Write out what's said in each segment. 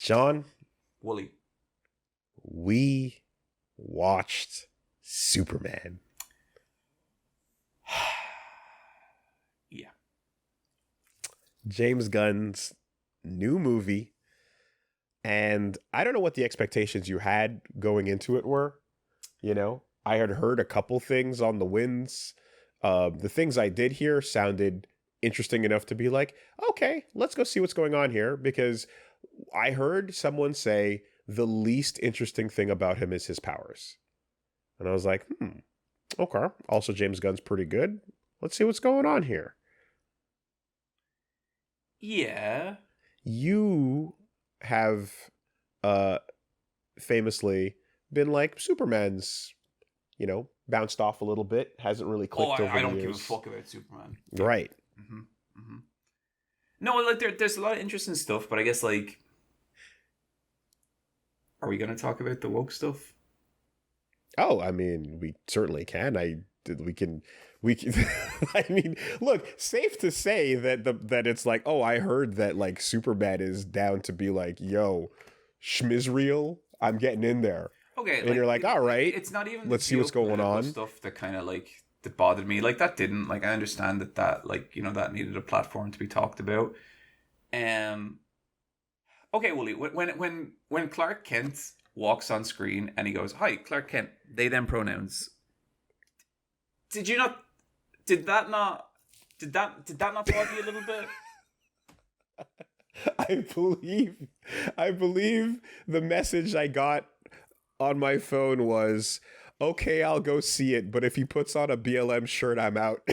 John, Wooly. we watched Superman. Yeah. James Gunn's new movie. And I don't know what the expectations you had going into it were. You know, I had heard a couple things on the winds. The things I did hear sounded interesting enough to be like, okay, let's go see what's going on here. Because I heard someone say the least interesting thing about him is his powers. And I was like, okay. Also, James Gunn's pretty good. Let's see what's going on here. Yeah. You have famously been like, Superman's, bounced off a little bit, hasn't really clicked over the years. I don't give a fuck about Superman. Right. Mm-hmm. Mm-hmm. No, like there's a lot of interesting stuff, but I guess like, are we going to talk about the woke stuff? Oh, I mean, we certainly can. We can. I mean, look, safe to say that it's like, oh, I heard that like Superman is down to be like, yo, schmizreal, I'm getting in there. Okay, and you're like, all right, it's not even. Let's see what's going on. Stuff that kind of like that bothered me, like that didn't. Like I understand that like that needed a platform to be talked about. Okay, Wooly, when Clark Kent walks on screen and he goes, "Hi, Clark Kent," they them pronouns. Did that not bother you a little bit? I believe the message I got on my phone was, okay, I'll go see it, but if he puts on a BLM shirt, I'm out.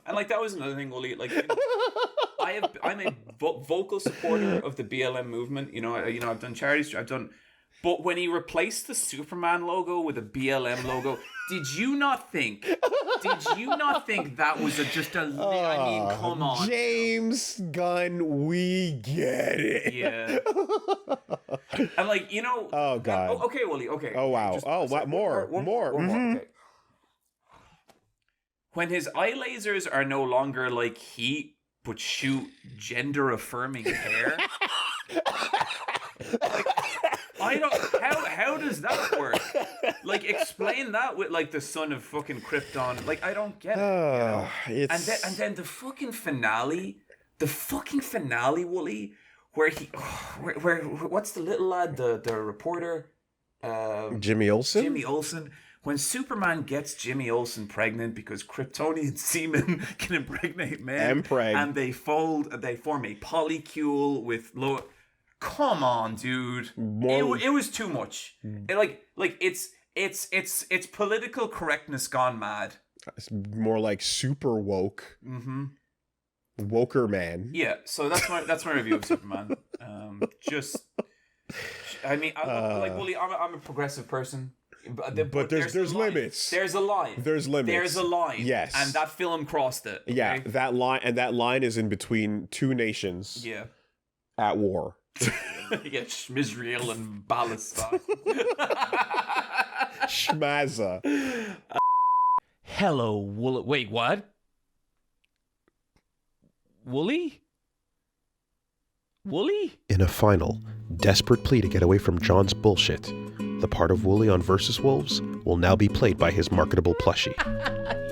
And like that was another thing, Wooly. Like I'm a vocal supporter of the BLM movement. I've done charities. But when he replaced the Superman logo with a BLM logo, did you not think that was I mean, come on. James Gunn, we get it. Yeah. And like, Oh, God. Okay, Wooly, okay. Oh, wow. What more? More. Mm-hmm. Okay. When his eye lasers are no longer like heat, but shoot gender-affirming hair... How does that work? Like, explain that with like the son of fucking Krypton. Like, I don't get it. And then the fucking finale, Wooly, where what's the little lad, the reporter, Jimmy Olsen. When Superman gets Jimmy Olsen pregnant because Kryptonian semen can impregnate men, and they form a polycule with low. Come on, dude! It was too much. It's political correctness gone mad. It's more like super woke. Mm-hmm. Woker man. Yeah. So that's my review of Superman. Wooly, I'm a progressive person. But there's limits. There's a line. There's limits. There's a line. Yes. And that film crossed it. Okay? Yeah, that line is in between two nations. Yeah. At war. Yeah, Schmizrael and Palestine. Schmazza. Hello, Wooly. Wait, what? Wooly? In a final, desperate plea to get away from John's bullshit, the part of Wooly on Versus Wolves will now be played by his marketable plushie.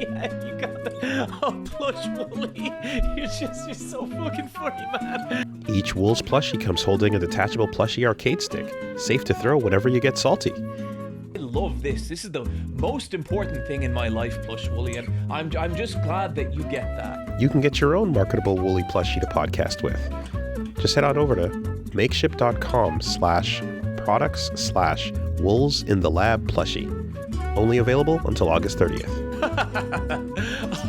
Yeah, you got that. Oh, plush Wooly. You're so fucking funny, man. Each Wolves plushie comes holding a detachable plushie arcade stick, safe to throw whenever you get salty. I love this. This is the most important thing in my life, Plush Wooly, and I'm just glad that you get that. You can get your own marketable Wooly plushie to podcast with. Just head on over to makeship.com/products/wolves-in-the-lab plushie. Only available until August 30th.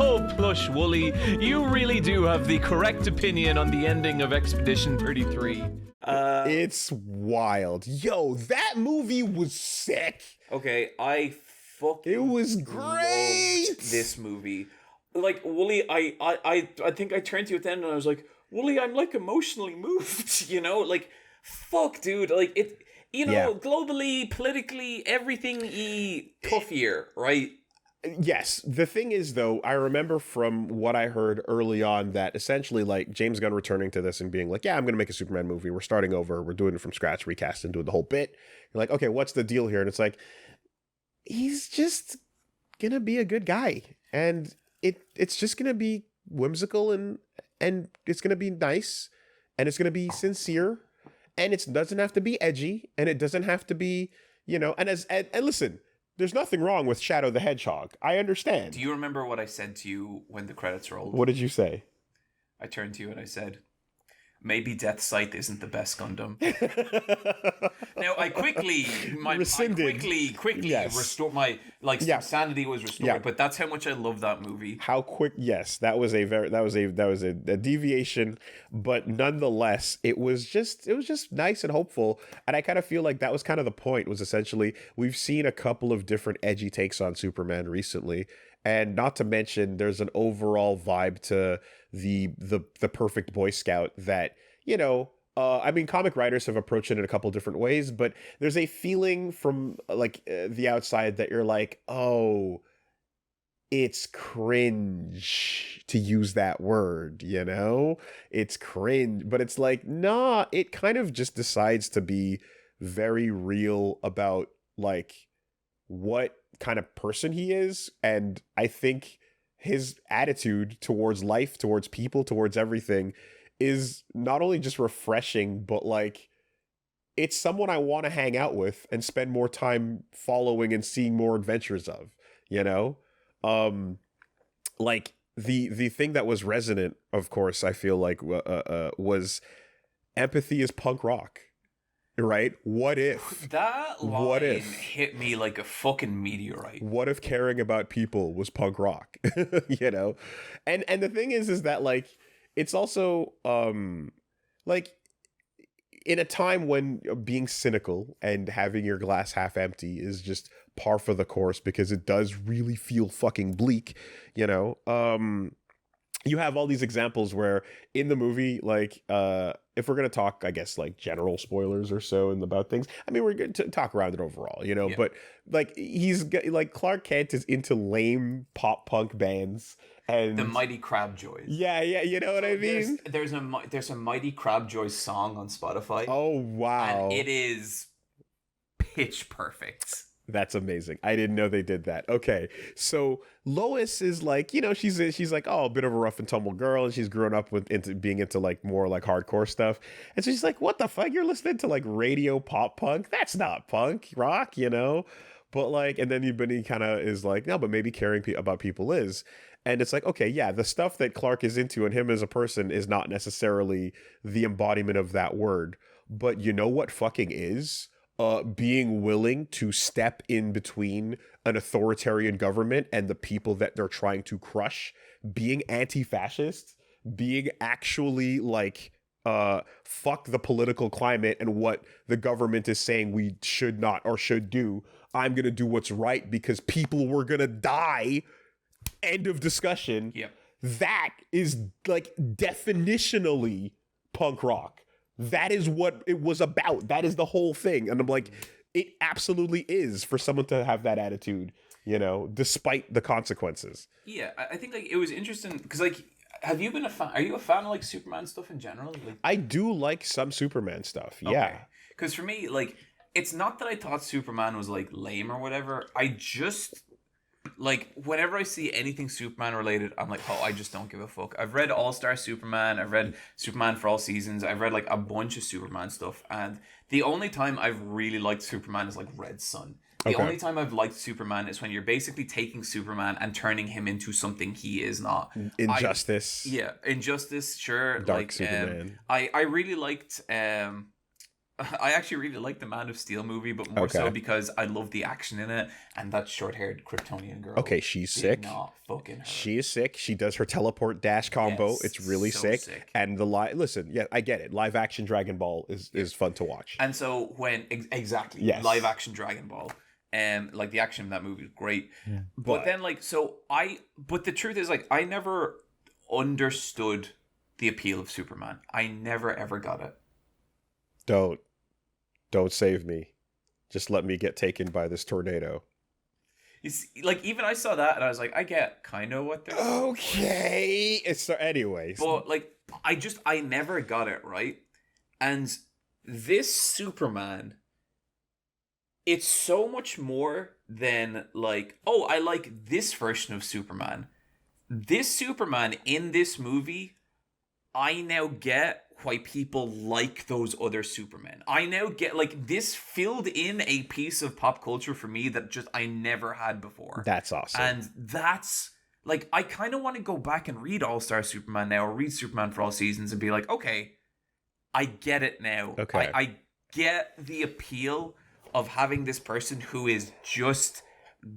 Oh, Plush Wooly, you really do have the correct opinion on the ending of Expedition 33. It's wild. Yo, that movie was sick. Okay, I It was great. Loved this movie. Like, Wooly, I think I turned to you at the end and I was like, Wooly, I'm like emotionally moved, like, fuck, dude, like it, globally, politically, everything tough year, right? Yes. The thing is, though, I remember from what I heard early on that essentially, like, James Gunn returning to this and being like, yeah, I'm going to make a Superman movie. We're starting over. We're doing it from scratch, recasting, doing the whole bit. You're like, okay, what's the deal here? And it's like, he's just going to be a good guy. And it's just going to be whimsical and it's going to be nice and it's going to be sincere and it doesn't have to be edgy and it doesn't have to be, and listen, there's nothing wrong with Shadow the Hedgehog. I understand. Do you remember what I said to you when the credits rolled? What did you say? I turned to you and I said, maybe Death Sight isn't the best Gundam. Now, I quickly Yes. restored my, sanity was restored, but that's how much I love that movie. How quick, yes, that was a deviation, but nonetheless, it was just nice and hopeful, and I kind of feel like that was kind of the point, was essentially, we've seen a couple of different edgy takes on Superman recently, and not to mention, there's an overall vibe to the perfect Boy Scout that, comic writers have approached it in a couple different ways, but there's a feeling from the outside that you're like, oh, it's cringe to use that word, it's cringe, but it's like, nah, it kind of just decides to be very real about what kind of person he is. And I think his attitude towards life, towards people, towards everything is not only just refreshing, but it's someone I want to hang out with and spend more time following and seeing more adventures of, the thing that was resonant, of course, I feel like was empathy is punk rock. Right? What if that line hit me like a fucking meteorite? What if caring about people was punk rock? And the thing is that it's also in a time when being cynical and having your glass half empty is just par for the course, because it does really feel fucking bleak, you have all these examples where in the movie, if we're going to talk, I guess, general spoilers or so and about things, I mean, we're going to talk around it overall, yeah. But he's Clark Kent is into lame pop punk bands and the Mighty Crabjoys. Yeah, you know what I mean? There's a Mighty Crabjoys song on Spotify. Oh, wow. And it is pitch perfect. That's amazing. I didn't know they did that. Okay. So Lois is she's a bit of a rough and tumble girl, and she's grown up into more hardcore stuff. And so she's like, what the fuck? You're listening to radio pop punk? That's not punk rock, But and then he kind of is like, no, but maybe caring about people is. And it's like, okay, yeah, the stuff that Clark is into and him as a person is not necessarily the embodiment of that word. But you know what fucking is? Being willing to step in between an authoritarian government and the people that they're trying to crush, being anti-fascist, being actually fuck the political climate and what the government is saying we should not or should do. I'm going to do what's right because people were going to die. End of discussion. Yep. That is definitionally punk rock. That is what it was about. That is the whole thing. And I'm like, it absolutely is for someone to have that attitude, despite the consequences. Yeah, I think it was interesting because have you been a fan? Are you a fan of Superman stuff in general? I do like some Superman stuff. Yeah. Because for me, it's not that I thought Superman was lame or whatever. I just whenever I see anything Superman related, I'm like, oh, I just don't give a fuck. I've read All-Star Superman, I've read Superman for All Seasons, I've read a bunch of Superman stuff, and the only time I've really liked Superman is Red Sun. The only time I've liked Superman is when you're basically taking Superman and turning him into something he is not. Injustice. Injustice, sure. Dark Superman. I really liked I actually really like the Man of Steel movie, but more so because I love the action in it and that short-haired Kryptonian girl. Okay, she's sick. Not fucking her. She is sick. She does her teleport dash combo. Yes, it's really so sick. And listen, yeah, I get it. Live action Dragon Ball is fun to watch. And so when exactly live action Dragon Ball, the action in that movie is great. Yeah. But then but the truth is I never understood the appeal of Superman. I never ever got it. Don't save me. Just let me get taken by this tornado. Like, even I saw that and I was like, I get kind of what they're doing. Okay. So, anyways. But, like, I never got it right. And this Superman, it's so much more than, like, oh, I like this version of Superman. This Superman in this movie, I now get why people like those other Supermen. I now get, like, this filled in a piece of pop culture for me that just I never had before. That's awesome. And that's, like, I kind of want to go back and read All-Star Superman now, or read Superman for All Seasons and be like, okay, I get it now. Okay. I get the appeal of having this person who is just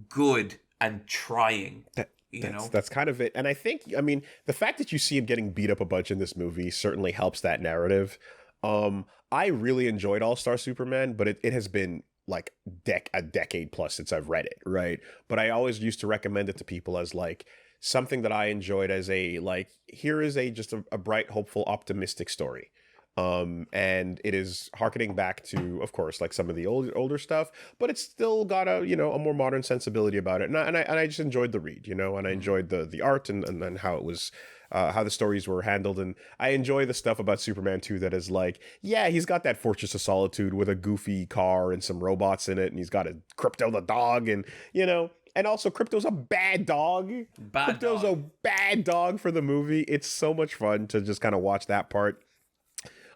good and trying. That's kind of it. And I think, I mean, the fact that you see him getting beat up a bunch in this movie certainly helps that narrative. I really enjoyed All-Star Superman, but it has been like a decade plus since I've read it, right? But I always used to recommend it to people as like something that I enjoyed as a, like, here is just a bright, hopeful, optimistic story. And it is harkening back to, of course, like some of the older stuff, but it's still got a more modern sensibility about it. And I just enjoyed the read, and I enjoyed the art and how it was, how the stories were handled. And I enjoy the stuff about Superman 2 that is like, yeah, he's got that Fortress of Solitude with a goofy car and some robots in it. And he's got a Crypto the dog and, and also Crypto's a bad dog. Crypto's a bad dog for the movie. It's so much fun to just kind of watch that part.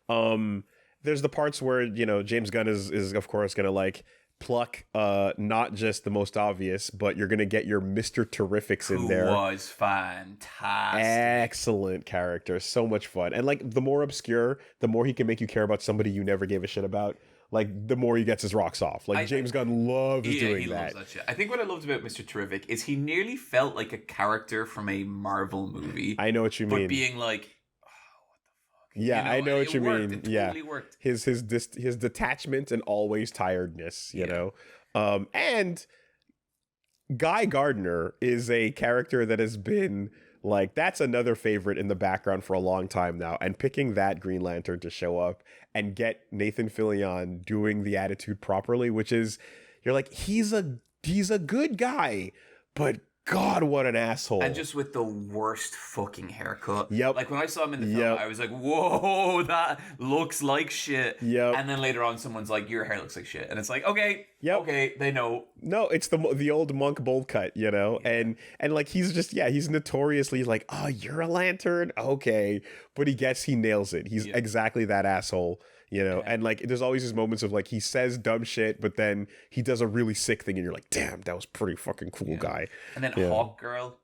There's the parts where, James Gunn is of course going to like pluck, not just the most obvious, but you're going to get your Mr. Terrifics in there. Who was fantastic. Excellent character. So much fun. And like the more obscure, the more he can make you care about somebody you never gave a shit about. Like the more he gets his rocks off. Like James Gunn loves doing that. Loves that shit. I think what I loved about Mr. Terrific is he nearly felt like a character from a Marvel movie. I know what you mean. But being like, yeah, I know what you mean. It totally worked. His detachment and always tiredness, you know. And Guy Gardner is a character that has been like, that's another favorite in the background for a long time now. And picking that Green Lantern to show up and get Nathan Fillion doing the attitude properly, which is, you're like, he's a good guy, but God, what an asshole. And just with the worst fucking haircut. Yep. Like when I saw him in the film, I was like, whoa, that looks like shit. Yep. And then later on, someone's like, your hair looks like shit. And it's like, okay, okay, they know. No, it's the old monk bowl cut, Yeah. And like, he's just, he's notoriously like, oh, you're a lantern? Okay. But he nails it. He's exactly that asshole. And like there's always these moments of like he says dumb shit, but then he does a really sick thing and you're like, damn, that was pretty fucking cool, guy. And then Hawk Girl,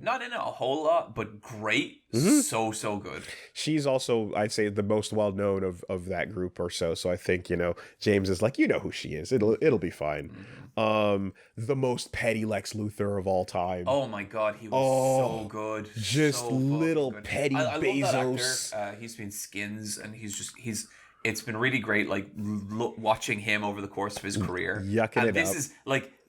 not in a whole lot, but great. So good. She's also, I'd say, the most well known of that group or so. So I think, James is like, who she is. It'll be fine. The most petty Lex Luthor of all time. Oh my God, he was so good. Just so little good. petty I Bezos. love that actor. He's been Skins, and it's been really great, like watching him over the course of his career. Yucking and it up.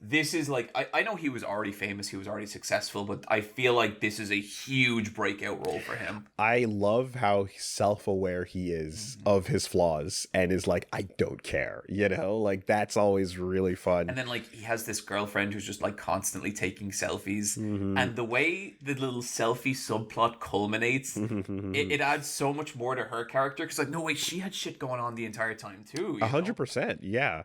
This is like I know he was already famous, he was already successful, but I feel like this is a huge breakout role for him. I love how self-aware he is of his flaws and is like, I don't care, like that's always really fun. And then like he has this girlfriend who's just like constantly taking selfies, and the way the little selfie subplot culminates, it adds so much more to her character, because like, no wait, she had shit going on the entire time too. 100%, yeah.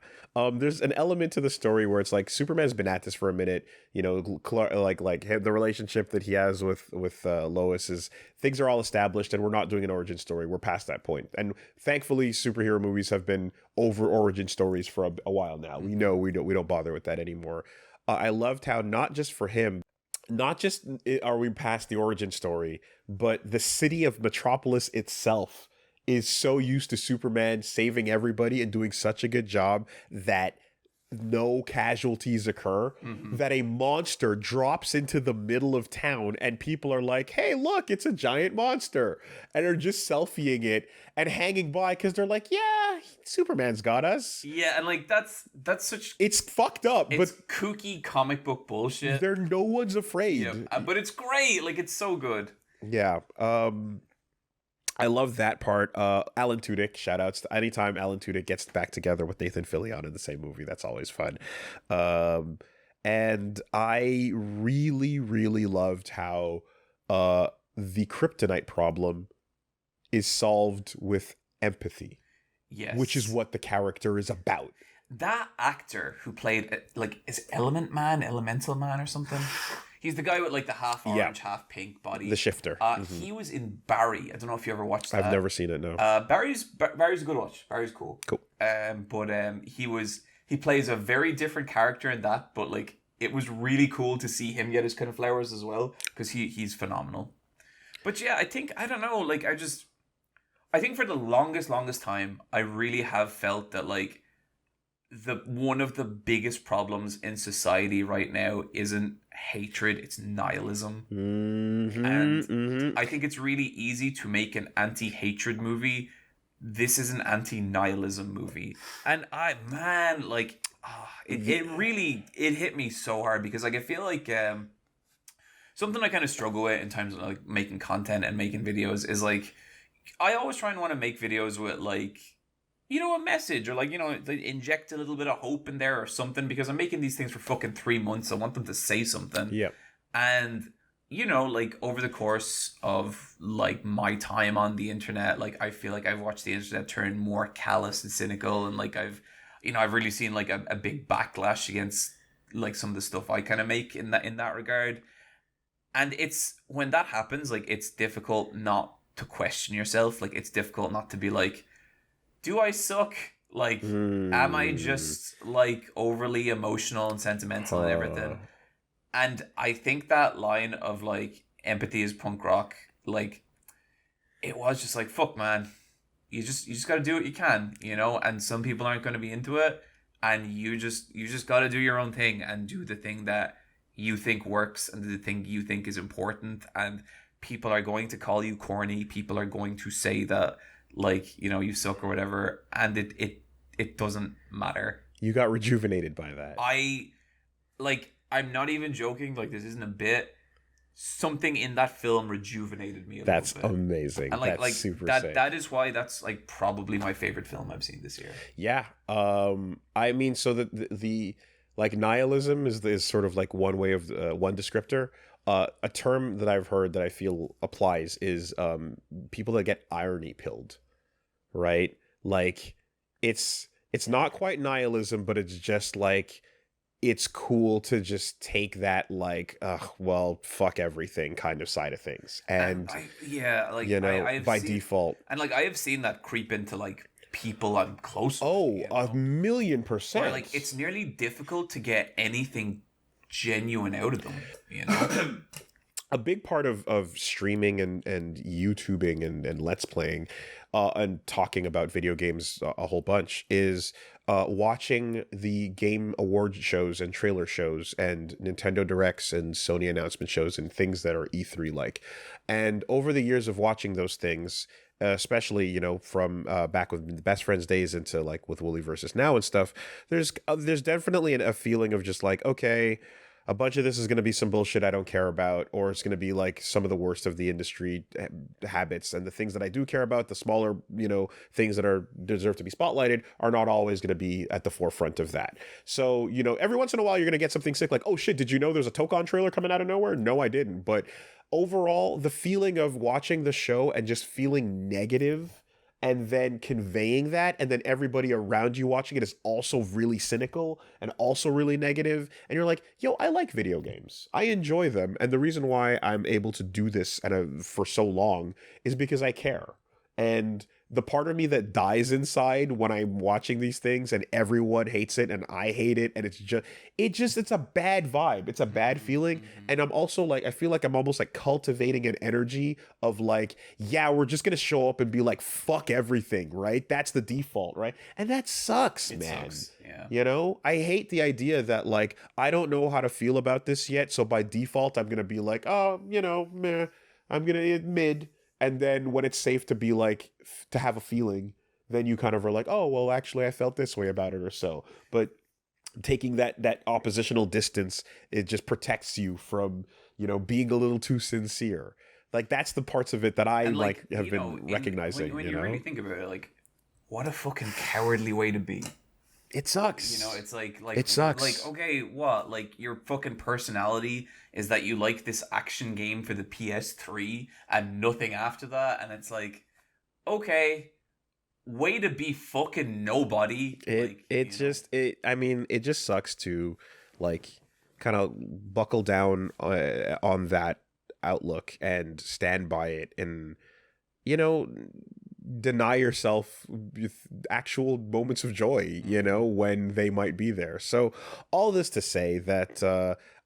There's an element to the story where it's like Superman's been at this for a minute. Like the relationship that he has with Lois is, things are all established, and we're not doing an origin story. We're past that point, and thankfully, superhero movies have been over origin stories for a while now. We know we don't bother with that anymore. I loved how not just for him, not just are we past the origin story, but the city of Metropolis itself is so used to Superman saving everybody and doing such a good job that no casualties occur, that a monster drops into the middle of town and people are like, hey, look, it's a giant monster, and are just selfieing it and hanging by because they're like, yeah, Superman's got us. Yeah, and like that's such, it's fucked up, it's but kooky comic book bullshit. No one's afraid. Yeah, but it's great. Like, it's so good. Yeah. I love that part. Alan Tudyk, shout outs to anytime Alan Tudyk gets back together with Nathan Fillion in the same movie. That's always fun. And I really, really loved how the kryptonite problem is solved with empathy, which is Yes. what the character is about. That actor who played, like, is Elemental Man or something? He's the guy with, like, the half Yeah. orange, half pink body. The shifter. He was in Barry. I don't know if you ever watched that. I've never seen it, no. Barry's a good watch. Barry's cool. Cool. But he plays a very different character in that, but, like, it was really cool to see him get his kind of flowers as well, because he's phenomenal. But yeah, I don't know, like, I think for the longest time, I really have felt that, like, one of the biggest problems in society right now isn't hatred, it's nihilism. And I think it's really easy to make an anti-hatred movie. This is an anti-nihilism movie. And it really hit me so hard, because, like, I feel like something I kind of struggle with in terms of, like, making content and making videos is, like, I always try and want to make videos with, like, you know, a message, or, like, you know, inject a little bit of hope in there or something, because I'm making these things for fucking 3 months. I want them to say something. Yeah. And, you know, like, over the course of, like, my time on the internet, like, I feel like I've watched the internet turn more callous and cynical, and, like, I've really seen, like, a big backlash against, like, some of the stuff I kind of make in that regard. And it's, when that happens, like, it's difficult not to question yourself. Like, it's difficult not to be like, do I suck? Like, am I just, like, overly emotional and sentimental and everything? And I think that line of, like, empathy is punk rock, like, it was just like, fuck, man. You just got to do what you can, you know? And some people aren't going to be into it. And you just got to do your own thing and do the thing that you think works and the thing you think is important. And people are going to call you corny. People are going to say that, like, you know, you suck or whatever, and it doesn't matter. You got rejuvenated by that. I'm not even joking, like, this isn't a bit. Something in that film rejuvenated me a That's little bit. amazing. And, that's super sick. That is why that's, like, probably my favorite film I've seen this year. Yeah. I mean, so the like, nihilism is sort of like one way of one descriptor. A term that I've heard that I feel applies is people that get irony pilled, right? Like, it's not quite nihilism, but it's just like, it's cool to just take that, like, well, fuck everything kind of side of things. And you know, by default. And, like, I have seen that creep into, like, people I'm close with. 1,000,000%. Where, like, it's nearly difficult to get anything genuine out of them, you know? A big part of streaming and YouTubing and Let's Playing and talking about video games a whole bunch is watching the game award shows and trailer shows and Nintendo Directs and Sony announcement shows and things that are E3 like. And over the years of watching those things, especially, you know, from back with the Best Friends days into, like, with Wooly versus Now and stuff, there's definitely a feeling of just like, okay, a bunch of this is going to be some bullshit I don't care about, or it's going to be, like, some of the worst of the industry habits, and the things that I do care about, the smaller, you know, things that deserve to be spotlighted, are not always going to be at the forefront of that. So, you know, every once in a while you're going to get something sick, like, oh shit, did you know there's a Tokon trailer coming out of nowhere? No, I didn't. But overall, the feeling of watching the show and just feeling negative, and then conveying that, and then everybody around you watching it is also really cynical and also really negative, and you're like, yo, I like video games, I enjoy them, and the reason why I'm able to do this for so long is because I care. And the part of me that dies inside when I'm watching these things and everyone hates it and I hate it, and it's a bad vibe. It's a bad feeling. And I'm also like, I feel like I'm almost like cultivating an energy of, like, yeah, we're just going to show up and be like, fuck everything, right? That's the default, right? And that sucks, man. Sucks. Yeah. You know, I hate the idea that, like, I don't know how to feel about this yet, so by default, I'm going to be like, oh, you know, meh, I'm going to mid. And then when it's safe to be like, to have a feeling, then you kind of are like, oh, well, actually, I felt this way about it or so. But taking that oppositional distance, it just protects you from, you know, being a little too sincere. Like, that's the parts of it that I have been recognizing. When you you know? really think about it, like, what a fucking cowardly way to be. It sucks. You know, it's like It sucks. like okay, what? Like your fucking personality is that you like this action game for the PS3 and nothing after that, and it's like, okay, way to be fucking nobody. I mean, it just sucks to like kind of buckle down on that outlook and stand by it, and you know, deny yourself actual moments of joy, you know, when they might be there. So all this to say that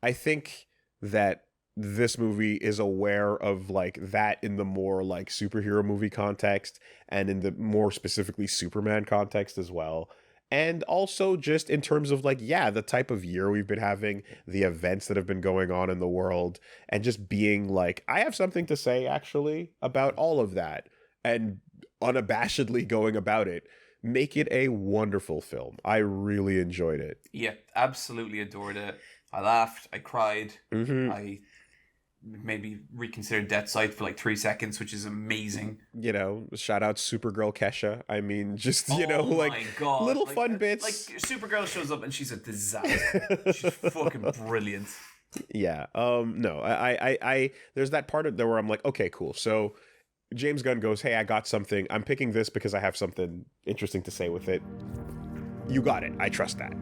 I think that this movie is aware of like that in the more like superhero movie context, and in the more specifically Superman context as well. And also just in terms of like, yeah, the type of year we've been having, the events that have been going on in the world, and just being like, I have something to say actually about all of that, and unabashedly going about it. Make it a wonderful film. I really enjoyed it. Yeah, absolutely adored it. I laughed, I cried, Mm-hmm. I maybe reconsidered Death Sight for like 3 seconds, which is amazing. You know, shout out Supergirl Kesha. I mean, just, you know, Oh like my God. little Like, fun like bits. Supergirl shows up and she's a disaster. She's fucking brilliant. Yeah. No, I there's that part of there where I'm like, okay, cool. So James Gunn goes, hey, I got something. I'm picking this because I have something interesting to say with it. You got it. I trust that.